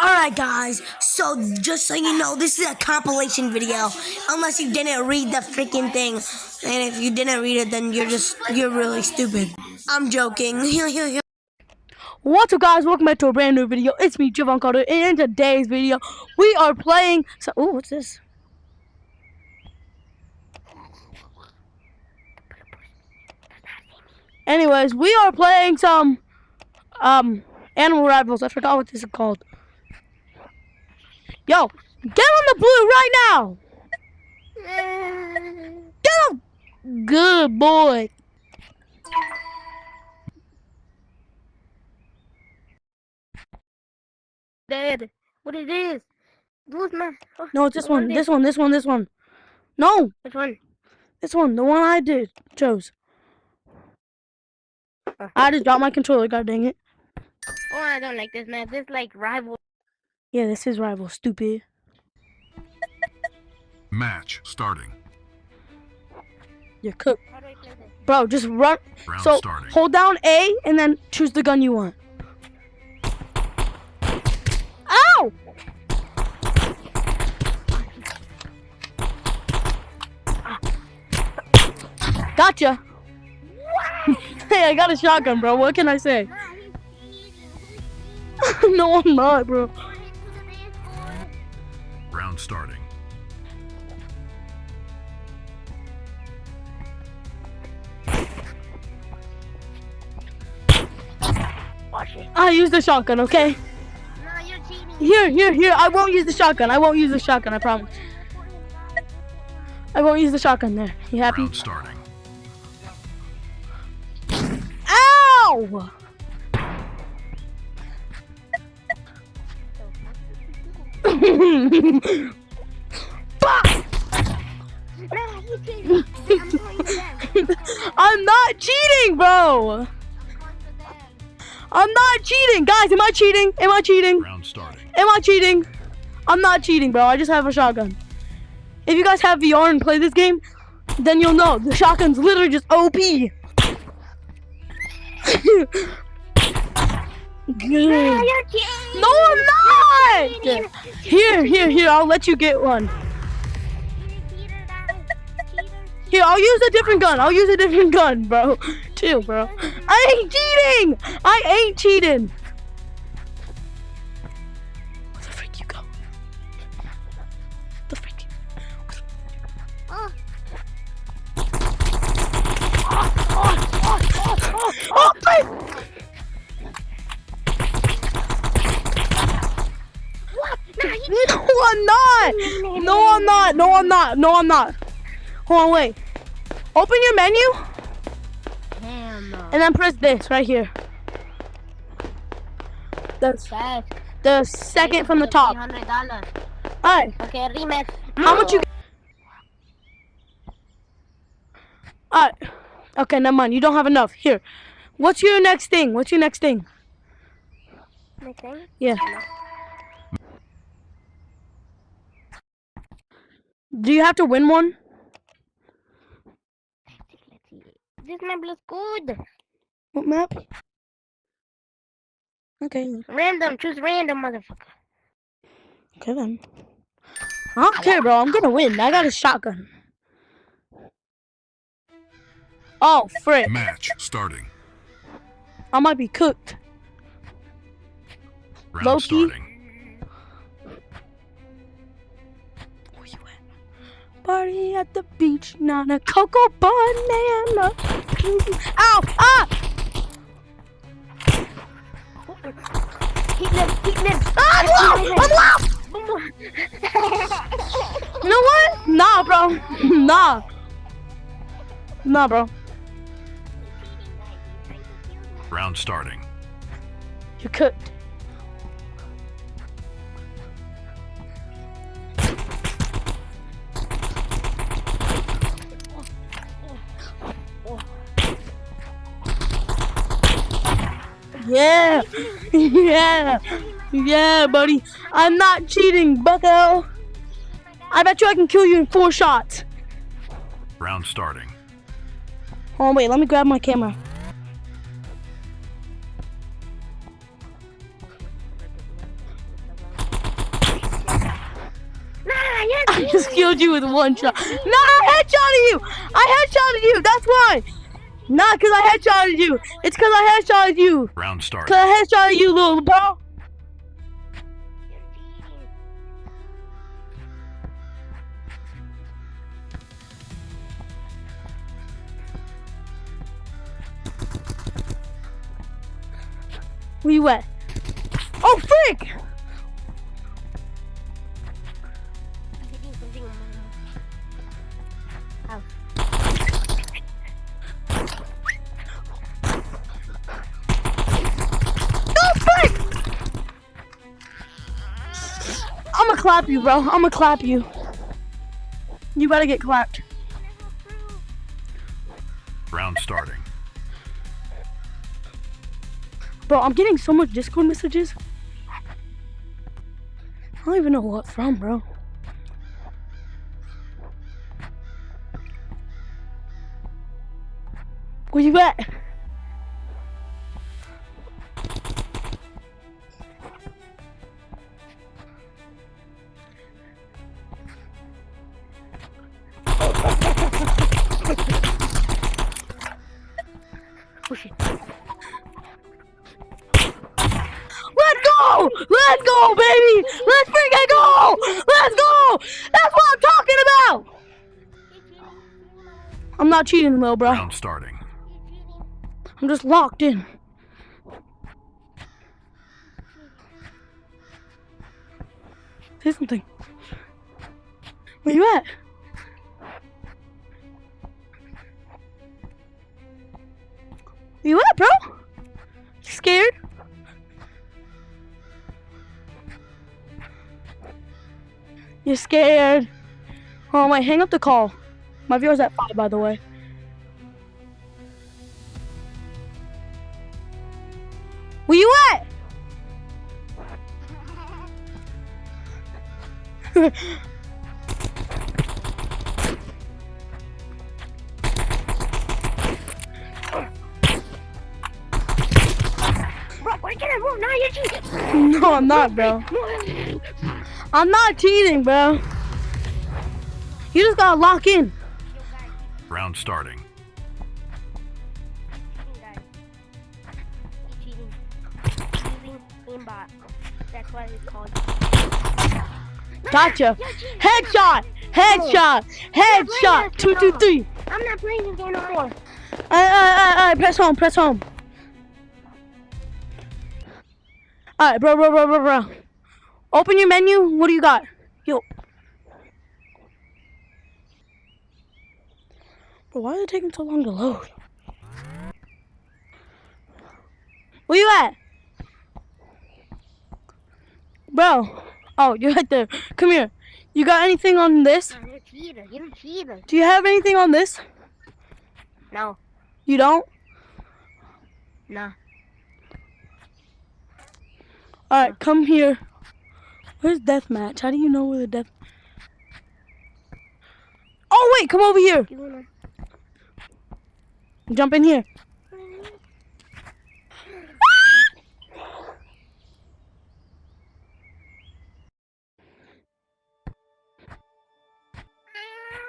Alright guys, so just so you know, this is a compilation video. Unless you didn't read the freaking thing. And if you didn't read it, then you're really stupid. I'm joking. What's up guys, welcome back to a brand new video. It's me, Javon Carter, and in today's video, we are playing oh, what's this? Anyways, we are playing some animal rivals. I forgot what this is called. Yo, get on the blue right now! Get him! Good boy. Dad, what it is? Who's my? Oh, No, it's this one. This one. No, which one? this one. The one I chose. I just dropped my controller. God dang it. Oh, I don't like this map. This is like rival. Yeah, this is rival. Stupid. Match starting. You're cooked. How do I play this? Bro, just run. Round So starting. hold down A and then choose the gun you want. Ow! Gotcha. Hey, I got a shotgun, bro. What can I say? No, I'm not, bro. Round starting. I use the shotgun, okay? No, you're cheating. Here. I won't use the shotgun. I promise. I won't use the shotgun there. You happy? Round starting. Ow! Nah, you cheating. I'm going to them. I'm not cheating, bro. I'm not cheating. Guys, am I cheating? Round starting. I'm not cheating, bro. I just have a shotgun. If you guys have VR and play this game, then you'll know. The shotgun's literally just OP. Good. Nah, you're cheating. No, I'm not. Here. I'll let you get one. Here, I'll use a different gun. Bro. Chill, bro. I ain't cheating. Where the frick you go? The frick? Oh. Oh, frick! What? Nah, you No, I'm not. Hold on, wait. Open your menu. Damn. And then press this right here. That's the second from the top. $300. Alright, Okay, rematch. how much you? Alright, okay, never mind. You don't have enough. Here, what's your next thing? My thing? Yeah. Do you have to win one? Let's see. This map looks good. What map? Okay. Random. Choose random, motherfucker. Okay then. I don't care, bro. I'm gonna win. I got a shotgun. Oh, frick. Match starting. I might be cooked. Round Low-key. starting. Where you at? Party at the beach, not a cocoa banana. Ow! Ah! Keep them. Ah, I'm lost! You know what? Nah, bro. Nah, bro. Round starting. You're cooked. Yeah, buddy. I'm not cheating, bucko. I bet you I can kill you in 4 shots. Round starting. Hold on, wait. Let me grab my camera. I just killed you with one shot. No, I headshotted you. I headshotted you. That's why. Not because I headshotted you. It's because I headshotted you. Round starting. Because I headshotted you, little bro. Where you at? Oh, frick! I'ma clap you, bro. I'ma clap you. You better get clapped. Round starting. Bro, I'm getting so much Discord messages. I don't even know what from, bro. Where you at? Let's go! Let's go, baby! Let's freaking go! Let's go! That's what I'm talking about! I'm not cheating, little bro. Round starting. I'm just locked in. Say something. Where you at? Where you at, bro? Scared? You're scared. Oh, wait, hang up the call. My viewer's at 5, by the way. Where you at? Bro, why can't I move? Now you're cheating. No, I'm not, bro. I'm not cheating, bro. You just gotta lock in. Round starting. Cheating. Cheating aimbot. That's why it's called. Gotcha. Headshot. Headshot. Headshot. 2, 2, 3. I'm not playing this game no more. Alright, press home, press home. Alright, bro. Open your menu. What do you got? Yo. Bro, why is it taking so long to load? Where you at? Bro. Oh, you're right there. Come here. You got anything on this? You're a cheater. You're a cheater. Do you have anything on this? No. You don't? No. Alright, come here. Where's deathmatch? How do you know where the death... Oh, wait, come over here. Jump in here.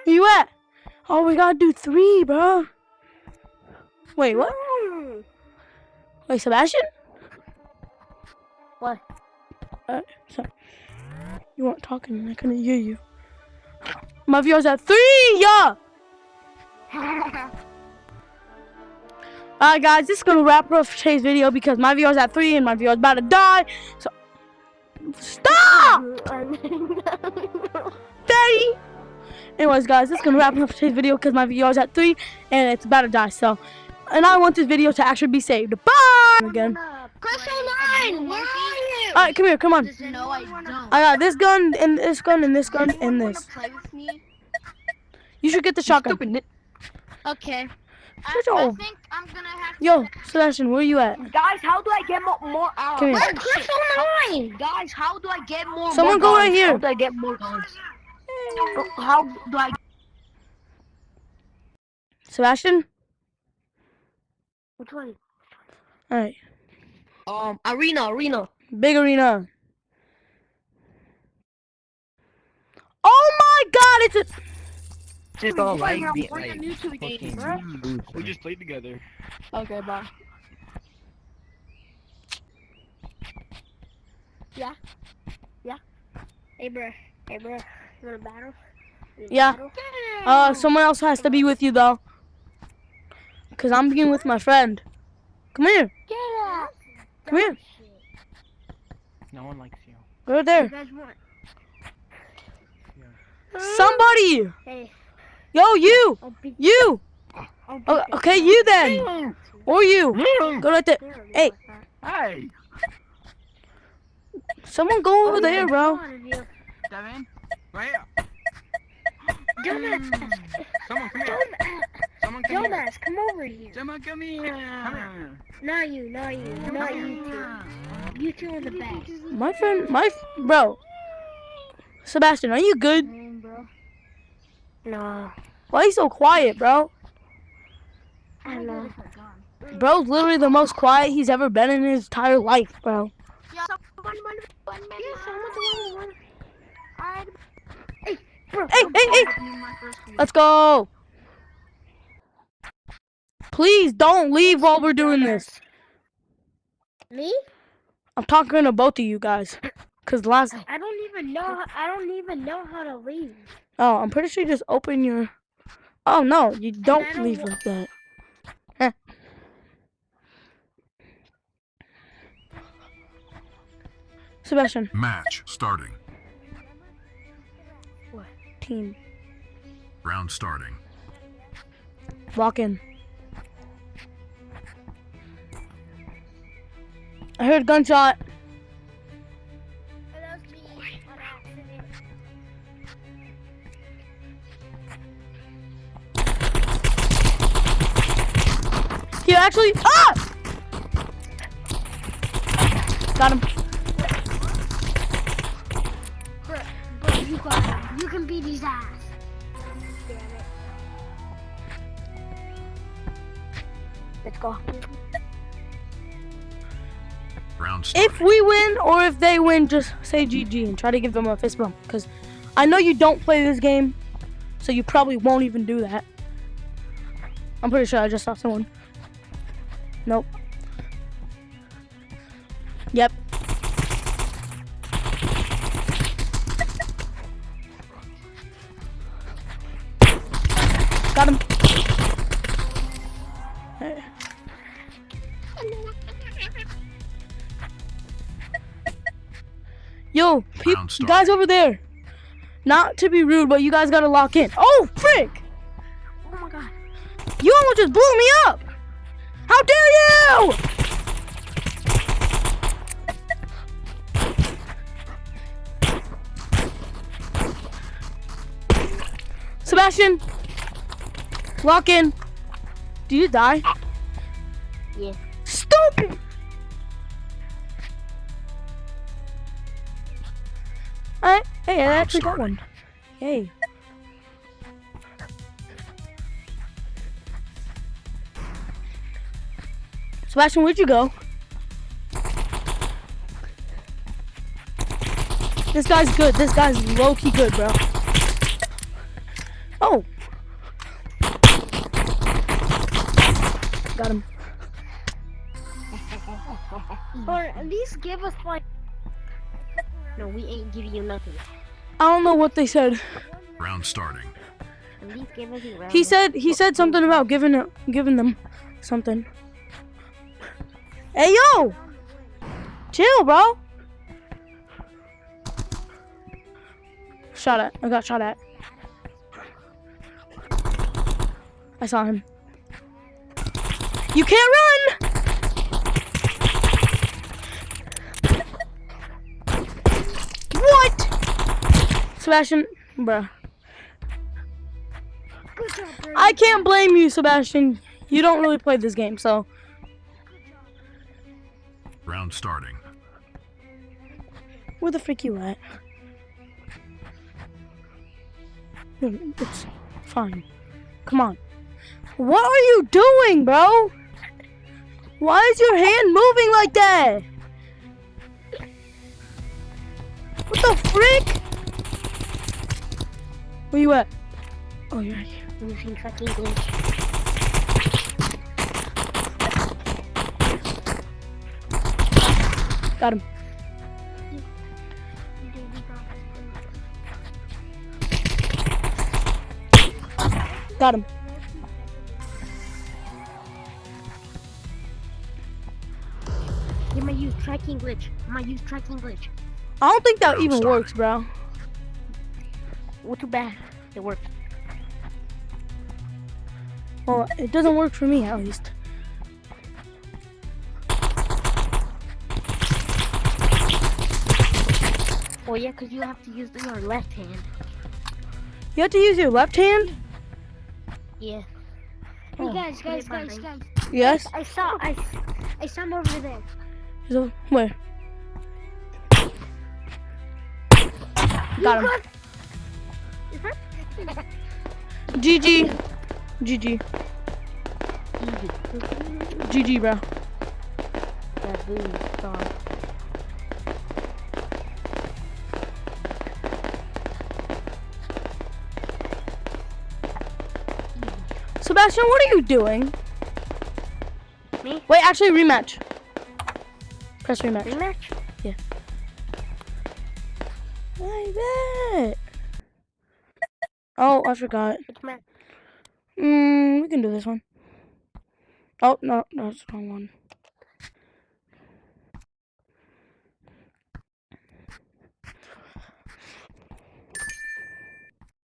Where you at? Oh, we gotta do 3, bro. Wait, what? Wait, Sebastian? What? Sorry. You weren't talking. I couldn't hear you. My viewers at 3, yeah. Alright, guys, this is gonna wrap up today's video because my viewers at 3 and my viewers about to die. So stop, Daddy. Anyways, guys, this is gonna wrap up today's video because my viewers at 3 and it's about to die. So, and I want this video to actually be saved. Bye. Again. Crystal 9! Where are you? Alright, come here, come on. No, I don't. I got this gun and this gun and this gun and this. Play with me? You should get the shotgun. Okay. Shut I up. think I'm gonna have to. Yo, Sebastian, where you at? Guys, how do I get more Come here. Where's Crystal 9? Guys, how do I get more? Someone more go guns? right here. How do I get more guns? How do I? Sebastian? Which one? Alright. Arena. Big arena. Oh my God, it's a... Just all like, I'm be playing like, new to the game, fucking bro. We just played together. Okay, bye. Yeah. Hey, bro. You want to battle? You wanna Yeah. battle? Someone else has to be with you, though. Because I'm being with my friend. Come here. Get out. Come here. No one likes you. Go right You there. guys want? Somebody. Hey, Yo, you. I'll beat You. I'll beat Oh, the okay, crap you out then. Or you. Go right there. of you. They don't Hey. like that. Hey, Someone go over Oh, there, yeah, bro. come on, you. Devin. Right here. Dumbass. Someone come here. Dumbass. Someone come here. Dumbass, come over here. Someone come here. Come here. Not you. Not you two. You two are the best. My friend, bro. Sebastian, are you good? Bro. No. Why are you so quiet, bro? I don't know. Bro's literally the most quiet he's ever been in his entire life, bro. Yeah, someone. Hey, bro. Hey. Let's go. Please don't leave while we're doing this. Me? I'm talking to both of you guys. Cause last... I don't even know how to leave. Oh, I'm pretty sure you just open your... Oh, no. You don't don't leave wa- like that. Heh. Sebastian. Match starting. Team. Round starting. Walk in. I heard gunshot. That was me on accident. Here, actually. Ah! Got him. Bro, you got him. You can beat his ass. Damn it. Let's go. Round starting. If we win or if they win, just say GG and try to give them a fist bump. Because I know you don't play this game, so you probably won't even do that. I'm pretty sure I just saw someone. Nope. Yep. Got him. Hey. Yo, Round start. guys over there. Not to be rude, but you guys gotta lock in. Oh, frick! Oh my god. You almost just blew me up! How dare you! Sebastian! Lock in. Do you die? Yeah. Stupid! Alright, hey, I Round actually got starting. one. Hey. Sebastian, where'd you go? This guy's good. This guy's low-key good, bro. Oh. Got him. Or at least give us like. No, we ain't giving you nothing. I don't know what they said. Round starting. At least give us a round. He said something about giving them something. Hey yo! Chill, bro. Shot at. I got shot at. I saw him. You can't run! What? Sebastian, bruh. Good job, bro. I can't blame you, Sebastian. You don't really play this game, so. Round starting. Where the frick you at? It's fine. Come on. What are you doing, bro? Why is your hand moving like that? What the frick? Where you at? Oh, you're right here. I'm using tracking glitch. Got him. Got him. You might use tracking glitch. I don't think that Round even starting. works, bro. Well, too bad. It worked. Well, it doesn't work for me, at least. Oh yeah, because you have to use your left hand. You have to use your left hand? Yeah. Oh. Hey guys. Yes? I saw him over there. So, where? Got him. GG. GG. GG, bro. Sebastian, what are you doing? Me? Wait, actually, rematch. Press rematch. Rematch? Yeah. I bet. Oh, I forgot. Which match? We can do this one. Oh, no, that's the wrong one.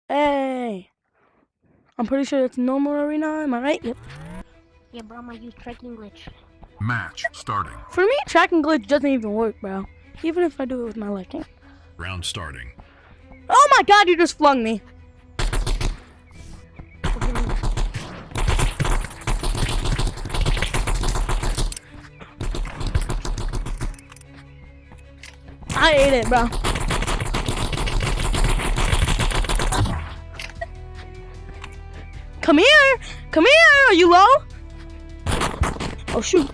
Hey. I'm pretty sure it's normal arena, am I right? Yep. Yeah, bro, I'm gonna use tracking glitch. Match starting. For me, tracking glitch doesn't even work, bro. Even if I do it with my left hand. Round starting. Oh my god, you just flung me. I ate it, bro. Come here! Come here! Are you low? Oh, shoot.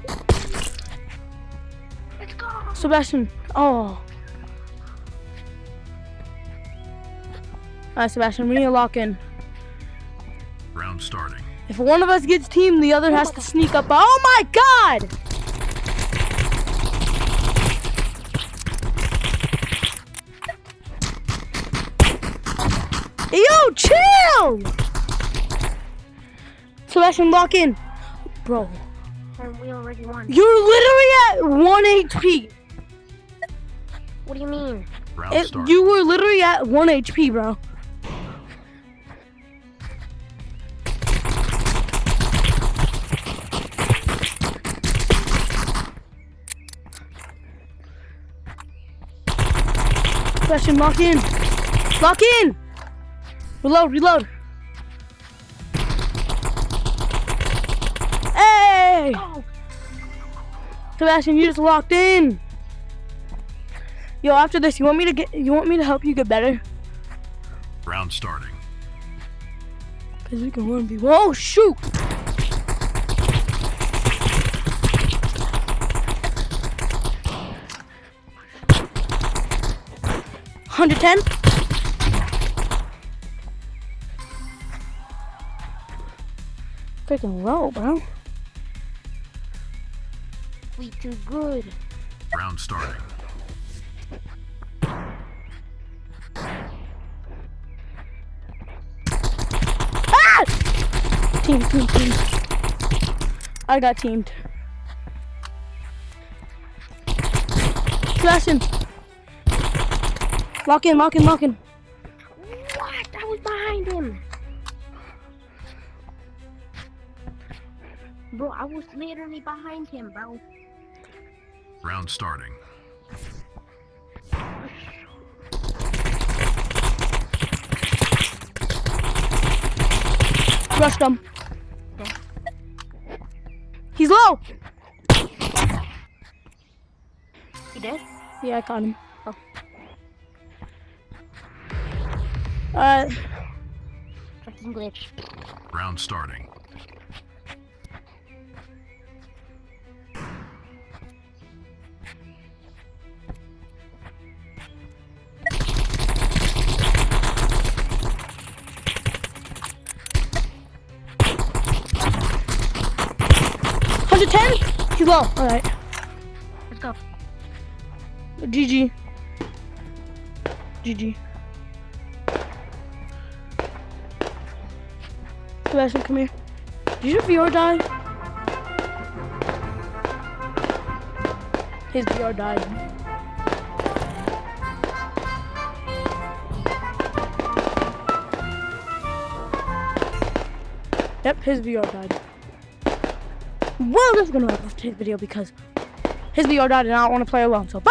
Let's go! Sebastian. Oh. Alright, Sebastian, we need to lock in. Round starting. If one of us gets teamed, the other has to sneak up. Oh my god! Yo, chill! Sebastian, lock in. Bro, And we already won. you're literally at 1 HP. What do you mean? Round starting. You were literally at 1 HP, bro. Sebastian, lock in. Lock in. Reload, reload. Hey! Oh, Sebastian, you just locked in. Yo, after this, you want me to help you get better? Round starting. Cause we can 1v1. Oh shoot! $110. Freaking low, bro. we too good. Round starting. Ah! Team. I got teamed. Sebastian. Lock in. What? I was behind him. Bro, I was literally behind him, bro. Round starting. Rushed him. He's low. You did? Yeah, I caught him. Oh. Tracking glitch. Round starting. it 10? He's low. Alright. Let's go. GG. GG. Sebastian, come here. Did your VR die? His VR died. Yep, his VR died. Well, that's gonna wrap up today's video because his VR died and I don't want to play alone. So bye!